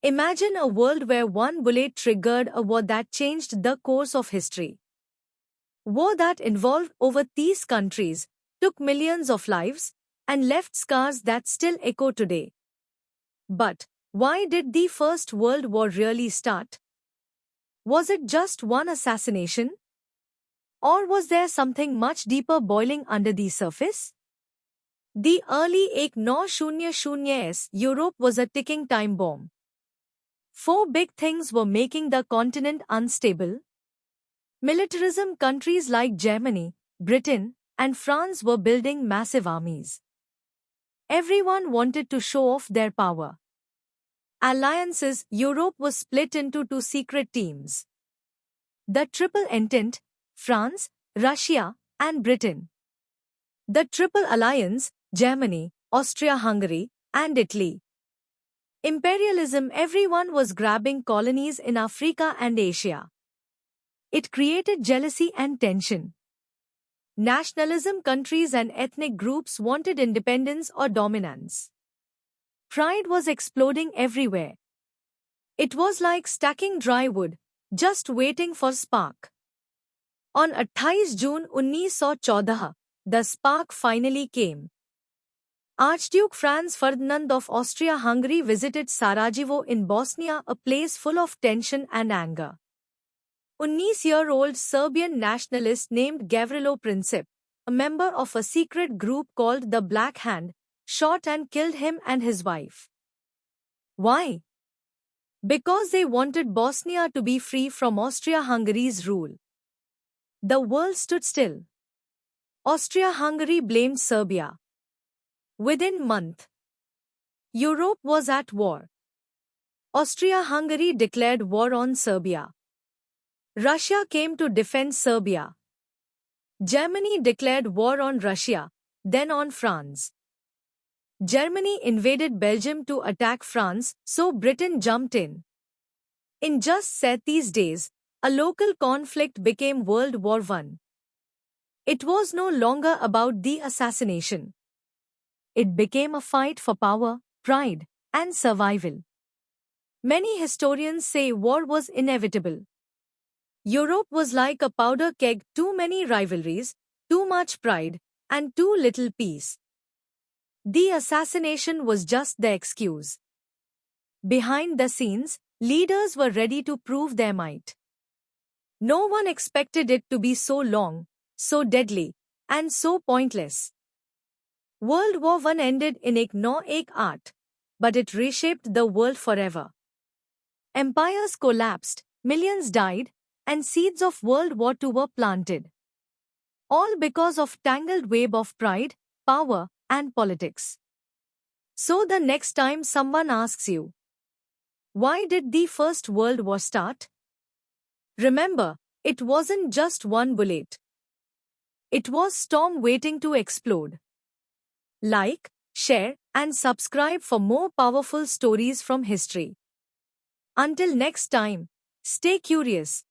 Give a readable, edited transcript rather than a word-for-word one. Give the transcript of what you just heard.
Imagine a world where one bullet triggered a war that changed the course of history. War that involved over these countries, took millions of lives, and left scars that still echo today. But why did the First World War really start? Was it just one assassination? Or was there something much deeper boiling under the surface? The early 1900s Europe was a ticking time bomb. Four big things were making the continent unstable. Militarism. Countries like Germany, Britain, and France were building massive armies. Everyone wanted to show off their power. Alliances. Europe was split into two secret teams. The Triple Entente, France, Russia, and Britain. The Triple Alliance, Germany, Austria-Hungary, and Italy. Imperialism. Everyone was grabbing colonies in Africa and Asia. It created jealousy and tension. Nationalism. Countries and ethnic groups wanted independence or dominance. Pride was exploding everywhere. It was like stacking dry wood, just waiting for spark. On 28 June 1914, the spark finally came. Archduke Franz Ferdinand of Austria-Hungary visited Sarajevo in Bosnia, a place full of tension and anger. 19-year-old Serbian nationalist named Gavrilo Princip, a member of a secret group called the Black Hand, shot and killed him and his wife. Why? Because they wanted Bosnia to be free from Austria-Hungary's rule. The world stood still. Austria-Hungary blamed Serbia. Within month, Europe was at war. Austria-Hungary declared war on Serbia. Russia came to defend Serbia. Germany declared war on Russia, then on France. Germany invaded Belgium to attack France, so Britain jumped in. In just 30 days, a local conflict became World War I. It was no longer about the assassination. It became a fight for power, pride, and survival. Many historians say war was inevitable. Europe was like a powder keg, too many rivalries, too much pride, and too little peace. The assassination was just the excuse. Behind the scenes, leaders were ready to prove their might. No one expected it to be so long, so deadly, and so pointless. World War I ended in ek no ek aat, but it reshaped the world forever. Empires collapsed, millions died, and seeds of World War II were planted. All because of tangled web of pride, power, and politics. So the next time someone asks you, why did the First World War start? Remember, it wasn't just one bullet. It was storm waiting to explode. Like, share, and subscribe for more powerful stories from history. Until next time, stay curious.